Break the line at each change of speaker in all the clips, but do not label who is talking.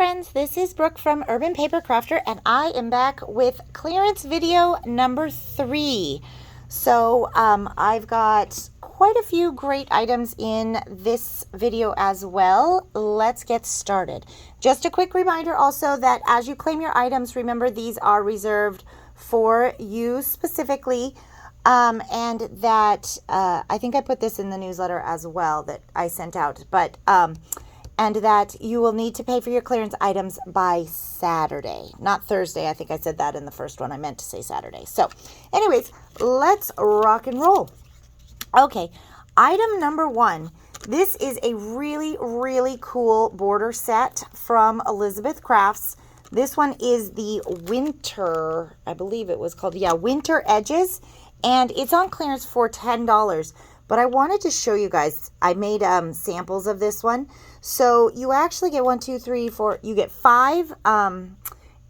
friends, this is Brooke from Urban Paper Crafter, and I am back with clearance video number 3. So I've got quite a few great items in this video as well. Let's get started. Just a quick reminder also that as you claim your items, remember these are reserved for you specifically, and that I think I put this in the newsletter as well that I sent out, but and that you will need to pay for your clearance items by Saturday, not Thursday. I think I said that in the first one. I meant to say Saturday. So anyways, let's rock and roll. Okay, item number 1. This is a really, really cool border set from Elizabeth Crafts. This one is the winter, I believe it was called, winter edges, and it's on clearance for $10. But I wanted to show you guys, I made samples of this one. So you actually get 1, 2, 3, 4, you get 5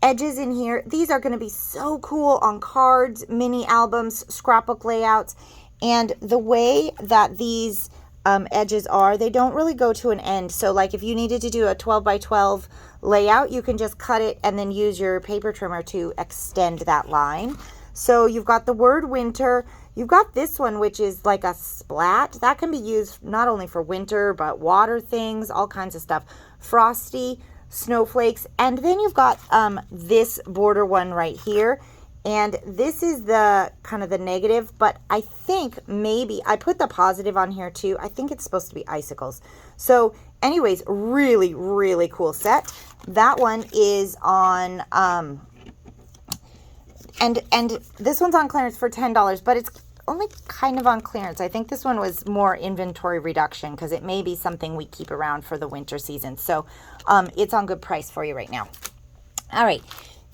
edges in here. These are going to be so cool on cards, mini albums, scrapbook layouts. And the way that these edges are, they don't really go to an end. So like if you needed to do a 12 by 12 layout, you can just cut it and then use your paper trimmer to extend that line. So you've got the word winter. You've got this one, which is like a splat. That can be used not only for winter, but water things, all kinds of stuff. Frosty, snowflakes. And then you've got this border one right here. And this is the kind of the negative, but I think maybe I put the positive on here too. I think it's supposed to be icicles. So anyways, really, really cool set. That one is on, and this one's on clearance for $10, but it's only kind of on clearance. I think this one was more inventory reduction because it may be something we keep around for the winter season. So it's on good price for you right now. All right.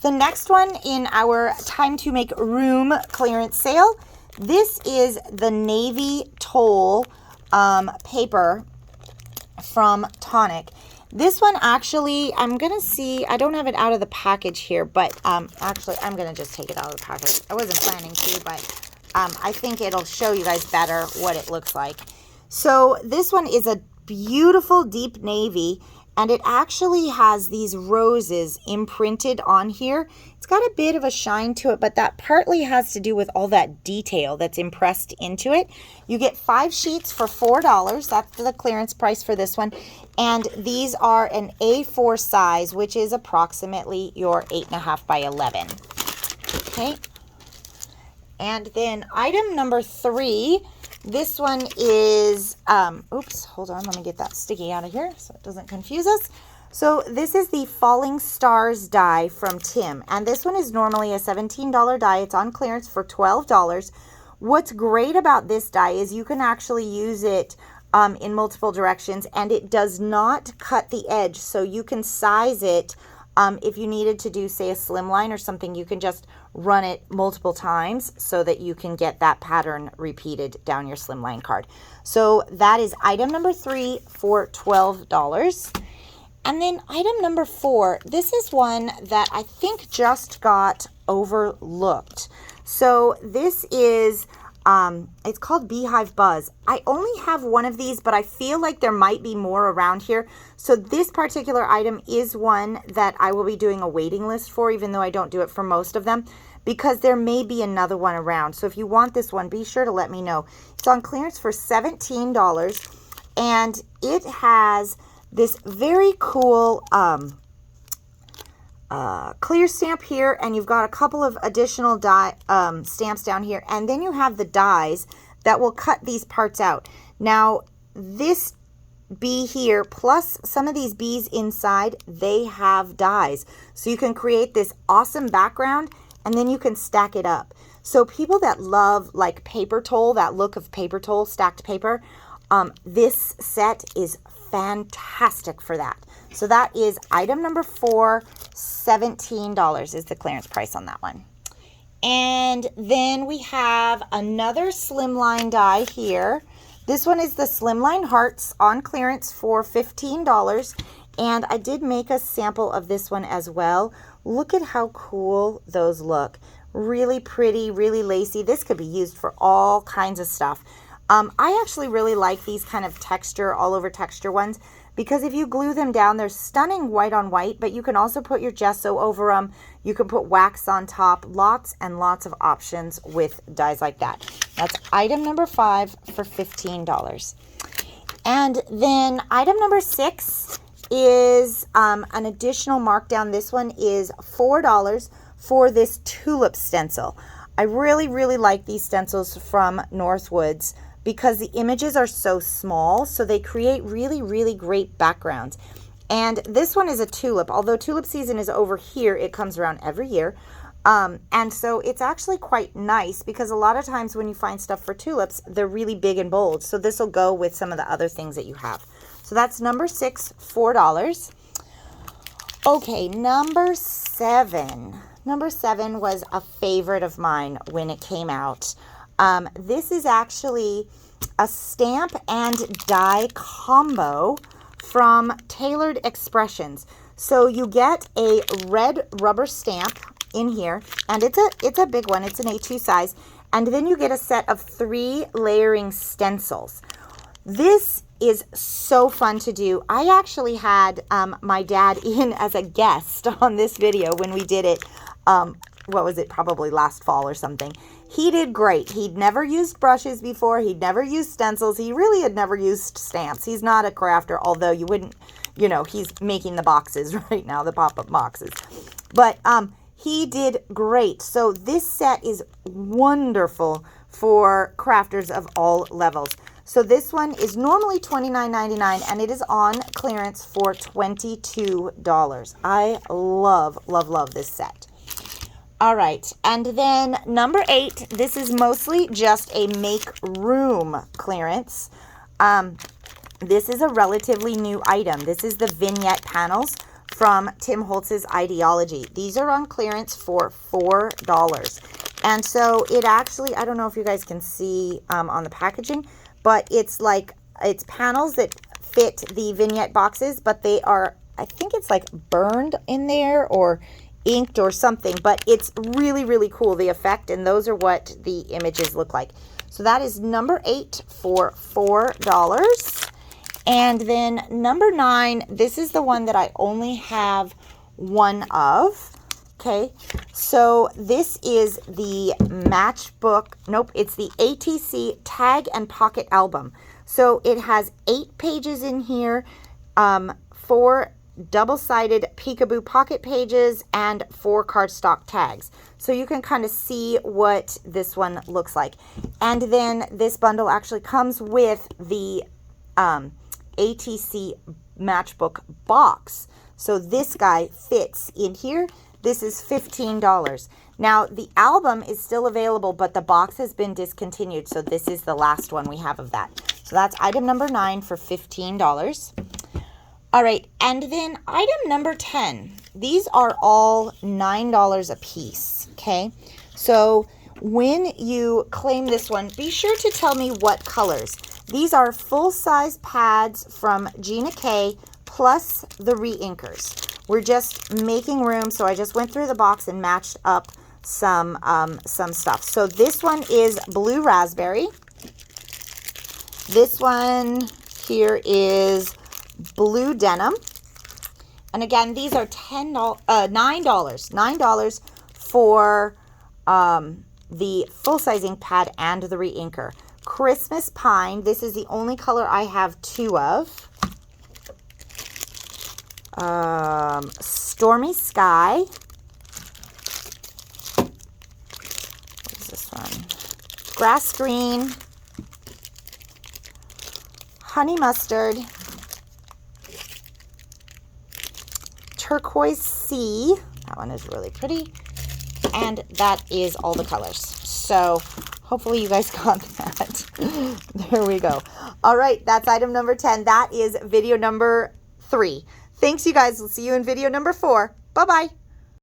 The next one in our time to make room clearance sale, this is the navy toll paper from Tonic. This one actually, I'm going to see, I don't have it out of the package here, but actually I'm going to just take it out of the package. I wasn't planning to, but I think it'll show you guys better what it looks like. So this one is a beautiful deep navy, and it actually has these roses imprinted on here. It's got a bit of a shine to it, but that partly has to do with all that detail that's impressed into it. You get 5 sheets for $4. That's the clearance price for this one. And these are an A4 size, which is approximately your 8.5 by 11. Okay. And then item number 3. This one is, oops, hold on, let me get that sticky out of here so it doesn't confuse us. So this is the Falling Stars die from Tim, and this one is normally a $17 die. It's on clearance for $12. What's great about this die is you can actually use it in multiple directions, and it does not cut the edge, so you can size it. If you needed to do, say, a slimline or something, you can just run it multiple times so that you can get that pattern repeated down your slimline card. So that is item number 3 for $12. And then item number 4, this is one that I think just got overlooked. So this is, it's called Beehive Buzz. I only have one of these, but I feel like there might be more around here. So this particular item is one that I will be doing a waiting list for, even though I don't do it for most of them, because there may be another one around. So if you want this one, be sure to let me know. It's on clearance for $17, and it has this very cool clear stamp here, and you've got a couple of additional die stamps down here, and then you have the dies that will cut these parts out. Now this bee here plus some of these bees inside, they have dies, so you can create this awesome background, and then you can stack it up. So people that love like paper toll, that look of paper toll, stacked paper, this set is fantastic for that. So that is item number 4, $17 is the clearance price on that one. And then we have another slimline die here. This one is the Slimline Hearts on clearance for $15. And I did make a sample of this one as well. Look at how cool those look. Really pretty, really lacy. This could be used for all kinds of stuff. I actually really like these kind of texture, all over texture ones, because if you glue them down, they're stunning white on white, but you can also put your gesso over them. You can put wax on top. Lots and lots of options with dies like that. That's item number 5 for $15. And then item number 6 is an additional markdown. This one is $4 for this Tulip Stencil. I really, really like these stencils from Northwoods because the images are so small, so they create really, really great backgrounds. And this one is a tulip. Although tulip season is over here, it comes around every year. And so it's actually quite nice because a lot of times when you find stuff for tulips, they're really big and bold. So this will go with some of the other things that you have. So that's number 6, $4. Okay, number 7. Number 7 was a favorite of mine when it came out. This is actually a stamp and die combo from Tailored Expressions. So you get a red rubber stamp in here, and it's a big one. It's an A2 size, and then you get a set of 3 layering stencils. This is so fun to do. I actually had my dad in as a guest on this video when we did it. What was it? Probably last fall or something. He did great. He'd never used brushes before. He'd never used stencils. He really had never used stamps. He's not a crafter, although you wouldn't, he's making the boxes right now, the pop-up boxes. But he did great. So this set is wonderful for crafters of all levels. So this one is normally $29.99 and it is on clearance for $22. I love, love, love this set. All right, and then number 8, this is mostly just a make room clearance. This is a relatively new item. This is the Vignette Panels from Tim Holtz's Ideology. These are on clearance for $4. And so it actually, I don't know if you guys can see on the packaging, but it's panels that fit the vignette boxes, but they are, I think it's like burned in there or inked or something, but it's really, really cool, the effect, and those are what the images look like. So that is number 8 for $4. And then number 9, this is the one that I only have one of. Okay, so this is the Matchbook, it's the ATC Tag and Pocket Album. So it has 8 pages in here, 4 double-sided peekaboo pocket pages, and 4 cardstock tags. So you can kind of see what this one looks like. And then this bundle actually comes with the ATC Matchbook box. So this guy fits in here. This is $15. Now, the album is still available, but the box has been discontinued, so this is the last one we have of that. So that's item number 9 for $15. All right, and then item number 10. These are all $9 a piece, okay? So when you claim this one, be sure to tell me what colors. These are full-size pads from Gina K plus the re-inkers. We're just making room, so I just went through the box and matched up some stuff. So this one is blue raspberry. This one here is blue denim. And again, these are $9 for the full-size ink pad and the re-inker. Christmas pine. This is the only color I have 2 of. Stormy Sky. What is this one? Grass Green. Honey Mustard. Turquoise Sea. That one is really pretty. And that is all the colors. So hopefully you guys got that. There we go. All right, that's item number 10. That is video number 3. Thanks, you guys. We'll see you in video number 4. Bye-bye.